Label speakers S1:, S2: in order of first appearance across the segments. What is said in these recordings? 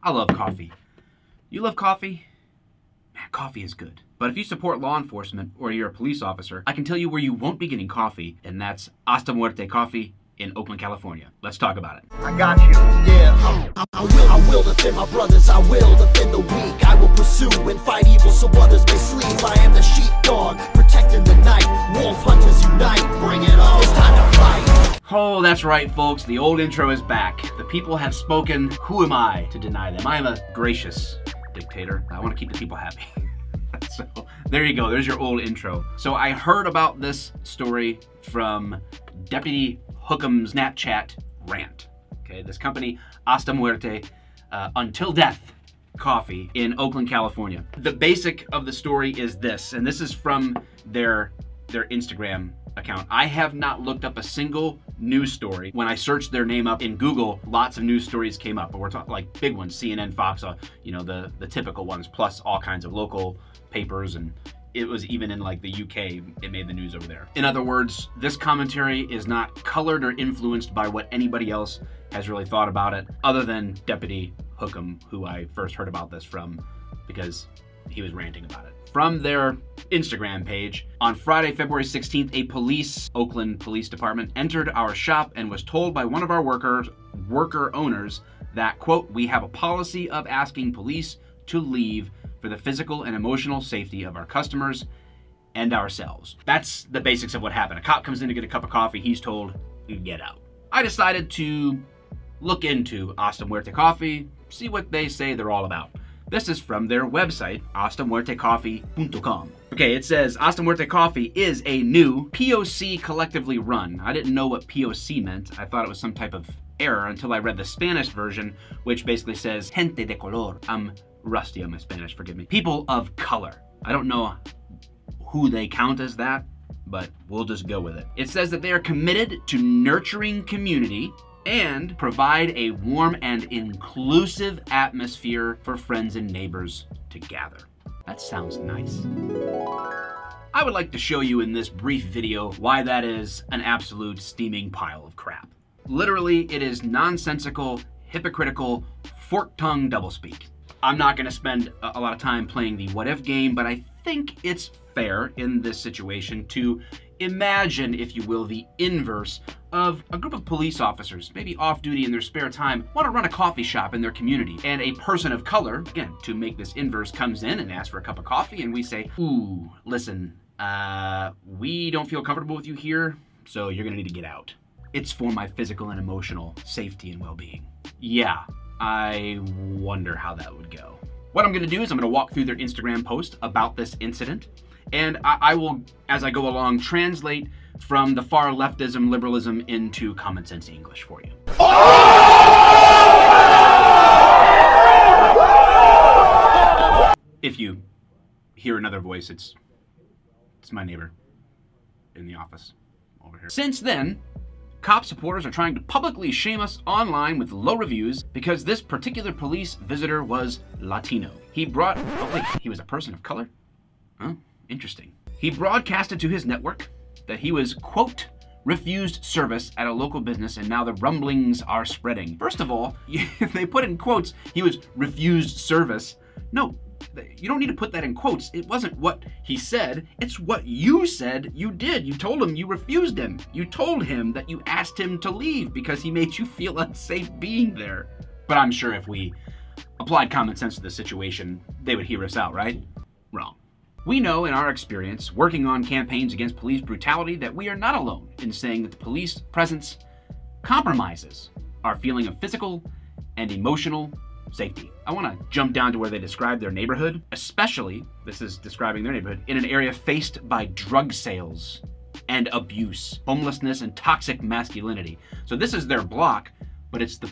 S1: I love coffee. You love coffee? Man, coffee is good. But if you support law enforcement or you're a police officer, I can tell you where you won't be getting coffee, and that's Hasta Muerte Coffee in Oakland, California. Let's talk about it.
S2: I got you. Yeah, I will defend my brothers. I will defend the weak. I will pursue and fight evil so others may sleep. I am the sheepdog, protecting the night. Wolf hunters unite. Bring it on. It's time to fight.
S1: Oh, that's right, folks. The old intro is back. The people have spoken. Who am I to deny them? I am a gracious dictator. I want to keep the people happy. So there you go. There's your old intro. So I heard about this story from Deputy Hook'em's Snapchat rant. Okay, this company, Hasta Muerte, Until Death Coffee in Oakland, California. The basic of the story is this, and this is from their Instagram account. I have not looked up a single news story. When I searched their name up in Google, lots of news stories came up, but we're talking like big ones, CNN, Fox, you know, the typical ones, plus all kinds of local papers, and it was even in like the UK, it made the news over there. In other words, this commentary is not colored or influenced by what anybody else has really thought about it, other than Deputy Hook'em, who I first heard about this from because he was ranting about it. From their Instagram page, on Friday, February 16th, a Oakland Police Department entered our shop and was told by one of our worker owners that, quote, we have a policy of asking police to leave for the physical and emotional safety of our customers and ourselves. That's the basics of what happened. A cop comes in to get a cup of coffee. He's told, get out. I decided to look into Hasta Muerte Coffee, see what they say they're all about. This is from their website, hastamuertecoffee.com. Okay, it says, Hasta Muerte Coffee is a new POC collectively run. I didn't know what POC meant. I thought it was some type of error until I read the Spanish version, which basically says, gente de color. I'm rusty on my Spanish, forgive me. People of color. I don't know who they count as that, but we'll just go with it. It says that they are committed to nurturing community and provide a warm and inclusive atmosphere for friends and neighbors to gather. That sounds nice. I would like to show you in this brief video why that is an absolute steaming pile of crap. Literally, it is nonsensical, hypocritical, fork-tongued doublespeak. I'm not gonna spend a lot of time playing the what if game, but I think it's fair in this situation to imagine, if you will, the inverse of a group of police officers, maybe off duty in their spare time, want to run a coffee shop in their community. And a person of color, again, to make this inverse, comes in and asks for a cup of coffee, and we say, ooh, listen, we don't feel comfortable with you here, so you're gonna need to get out. It's for my physical and emotional safety and well-being. Yeah, I wonder how that would go. What I'm gonna do is I'm gonna walk through their Instagram post about this incident, and I will, as I go along, translate from the far leftism, liberalism into common sense English for you. If you hear another voice, it's my neighbor in the office over here. Since then, cop supporters are trying to publicly shame us online with low reviews because this particular police visitor was Latino. He was a person of color? Oh, interesting. He broadcasted to his network that he was, quote, refused service at a local business and now the rumblings are spreading. First of all, they put in quotes, he was refused service. No, you don't need to put that in quotes. It wasn't what he said, it's what you said you did. You told him you refused him. You told him that you asked him to leave because he made you feel unsafe being there. But I'm sure if we applied common sense to the situation, they would hear us out, right? Wrong. We know in our experience, working on campaigns against police brutality, that we are not alone in saying that the police presence compromises our feeling of physical and emotional safety. I want to jump down to where they describe their neighborhood, especially, this is describing their neighborhood, in an area faced by drug sales and abuse, homelessness, and toxic masculinity. So this is their block, but it's the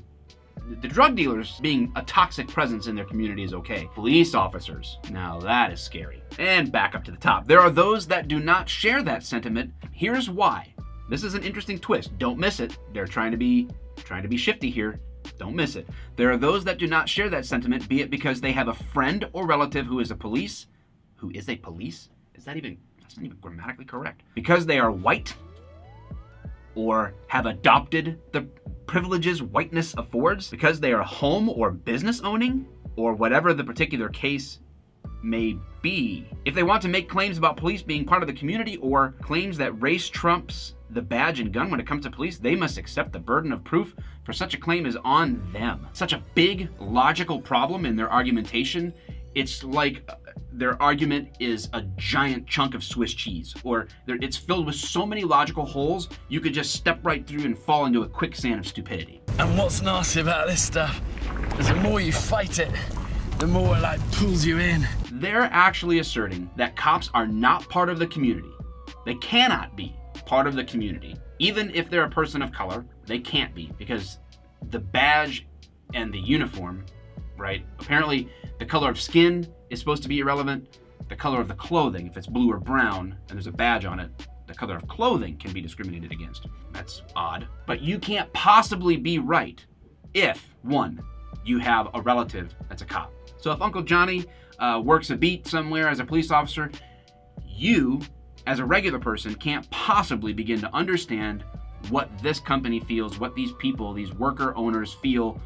S1: drug dealers being a toxic presence in their community is okay. Police officers, now that is scary. And back up to the top. There are those that do not share that sentiment. Here's why. This is an interesting twist. Don't miss it. They're trying to be shifty here. Don't miss it. There are those that do not share that sentiment, be it because they have a friend or relative who is a police. Who is a police? That's not even grammatically correct. Because they are white, or have adopted the privileges whiteness affords because they are home or business owning, or whatever the particular case may be. If they want to make claims about police being part of the community or claims that race trumps the badge and gun when it comes to police, they must accept the burden of proof for such a claim is on them. Such a big logical problem in their argumentation. It's like their argument is a giant chunk of Swiss cheese, or it's filled with so many logical holes, you could just step right through and fall into a quicksand of stupidity.
S3: And what's nasty about this stuff is the more you fight it, the more it like pulls you in.
S1: They're actually asserting that cops are not part of the community. They cannot be part of the community. Even if they're a person of color, they can't be, because the badge and the uniform, right? Apparently the color of skin is supposed to be irrelevant. The color of the clothing, if it's blue or brown and there's a badge on it, the color of clothing can be discriminated against. That's odd. But you can't possibly be right if, one, you have a relative that's a cop. So if Uncle Johnny works a beat somewhere as a police officer, you, as a regular person, can't possibly begin to understand what this company feels, what these people, these worker owners feel,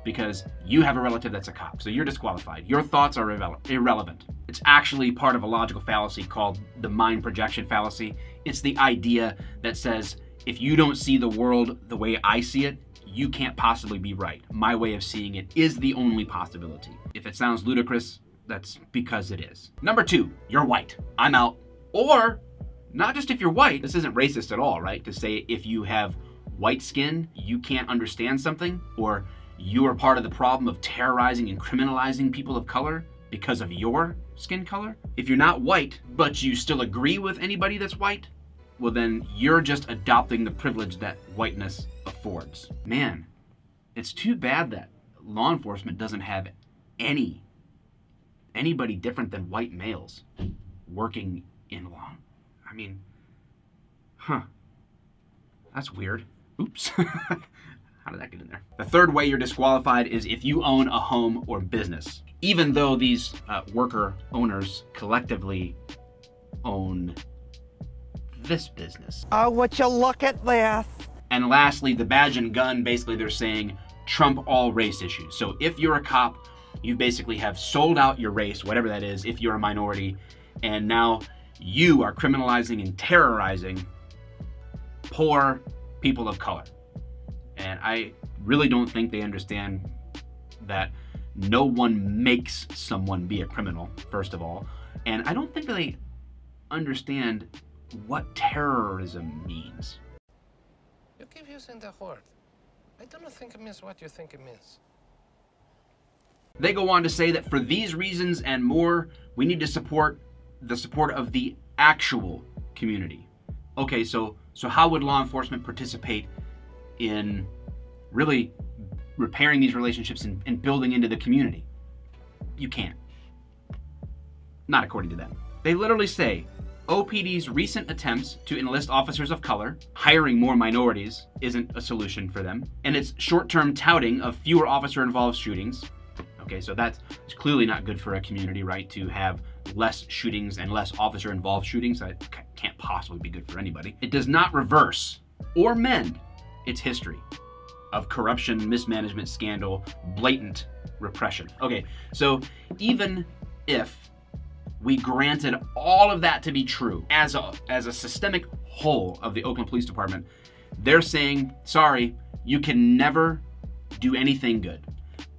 S1: because you have a relative that's a cop. So you're disqualified. Your thoughts are irrelevant. It's actually part of a logical fallacy called the mind projection fallacy. It's the idea that says, if you don't see the world the way I see it, you can't possibly be right. My way of seeing it is the only possibility. If it sounds ludicrous, that's because it is. Number two, you're white. I'm out. Or, not just if you're white, this isn't racist at all, right? To say if you have white skin, you can't understand something, or you are part of the problem of terrorizing and criminalizing people of color because of your skin color. If you're not white, but you still agree with anybody that's white, well then you're just adopting the privilege that whiteness affords. Man, it's too bad that law enforcement doesn't have anybody different than white males working in law. I mean, that's weird. Oops. How did that get in there? The third way you're disqualified is if you own a home or business. Even though these worker owners collectively own this business.
S4: Oh, would you look at this?
S1: And lastly, the badge and gun, basically they're saying trump all race issues. So if you're a cop, you basically have sold out your race, whatever that is, if you're a minority, and now you are criminalizing and terrorizing poor people of color. And I really don't think they understand that no one makes someone be a criminal, first of all. And I don't think they understand what terrorism means.
S5: You keep using the word. I don't think it means what you think it means.
S1: They go on to say that for these reasons and more, we need to support the support of the actual community. Okay, so how would law enforcement participate in really repairing these relationships and building into the community? You can't. Not according to them. They literally say, OPD's recent attempts to enlist officers of color, hiring more minorities, isn't a solution for them, and its short-term touting of fewer officer-involved shootings. Okay, so that's clearly not good for a community, right? To have less shootings and less officer-involved shootings. That can't possibly be good for anybody. It does not reverse or mend its history of corruption, mismanagement, scandal, blatant repression. Okay, so even if we granted all of that to be true as a systemic whole of the Oakland Police Department, they're saying, sorry, you can never do anything good.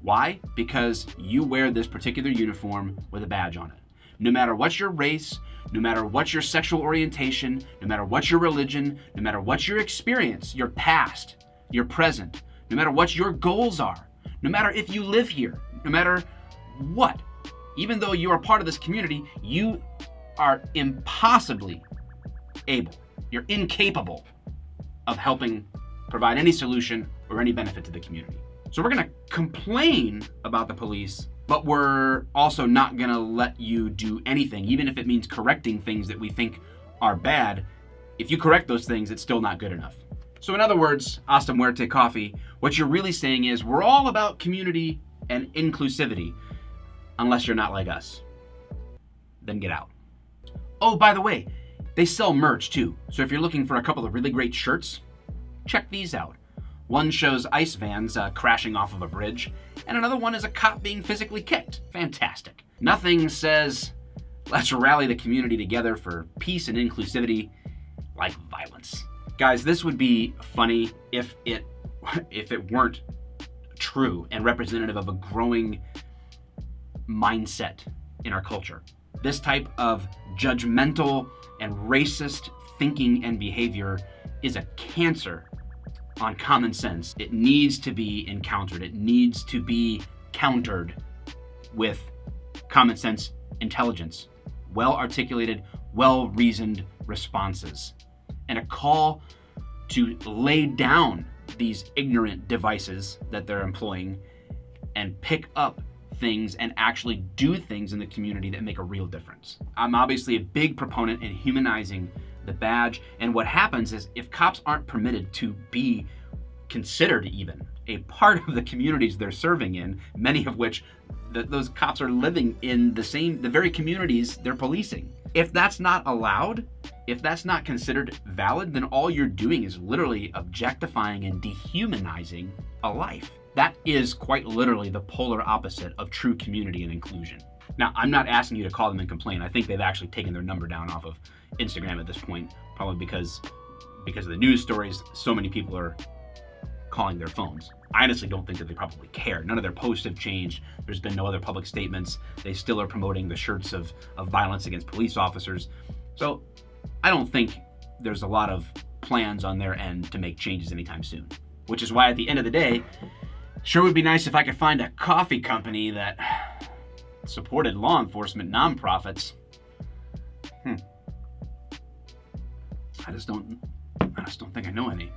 S1: Why? Because you wear this particular uniform with a badge on it. No matter what your race, no matter what your sexual orientation, no matter what your religion, no matter what your experience, your past, your present, no matter what your goals are, no matter if you live here, no matter what, even though you are part of this community, you are impossibly able, you're incapable of helping provide any solution or any benefit to the community. So we're gonna complain about the police, but we're also not gonna let you do anything, even if it means correcting things that we think are bad. If you correct those things, it's still not good enough. So in other words, Hasta Muerte Coffee, what you're really saying is we're all about community and inclusivity, unless you're not like us. Then get out. Oh, by the way, they sell merch too. So if you're looking for a couple of really great shirts, Check these out. One shows ice vans crashing off of a bridge, and another one is a cop being physically kicked. Fantastic. Nothing says, let's rally the community together for peace and inclusivity like violence. Guys, this would be funny if it weren't true and representative of a growing mindset in our culture. This type of judgmental and racist thinking and behavior is a cancer on common sense. It needs to be encountered. It needs to be countered with common sense intelligence, well-articulated, well-reasoned responses, and a call to lay down these ignorant devices that they're employing and pick up things and actually do things in the community that make a real difference. I'm obviously a big proponent in humanizing the badge, and what happens is if cops aren't permitted to be considered even a part of the communities they're serving in, many of which those cops are living in the very communities they're policing. If that's not allowed, if that's not considered valid, then all you're doing is literally objectifying and dehumanizing a life. That is quite literally the polar opposite of true community and inclusion. Now, I'm not asking you to call them and complain. I think they've actually taken their number down off of Instagram at this point, probably because of the news stories, so many people are calling their phones. I honestly don't think that they probably care. None of their posts have changed. There's been no other public statements. They still are promoting the shirts of violence against police officers. So I don't think there's a lot of plans on their end to make changes anytime soon. Which is why at the end of the day, sure would be nice if I could find a coffee company that supported law enforcement nonprofits. I just don't think I know any.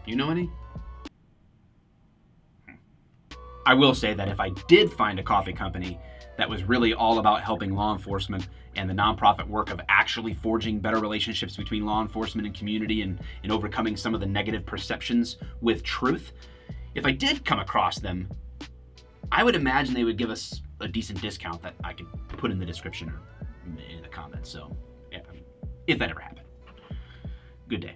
S1: You know any? I will say that if I did find a coffee company that was really all about helping law enforcement and the nonprofit work of actually forging better relationships between law enforcement and community and overcoming some of the negative perceptions with truth, if I did come across them, I would imagine they would give us a decent discount that I could put in the description or in the comments. So, yeah, if that ever happened. Good day.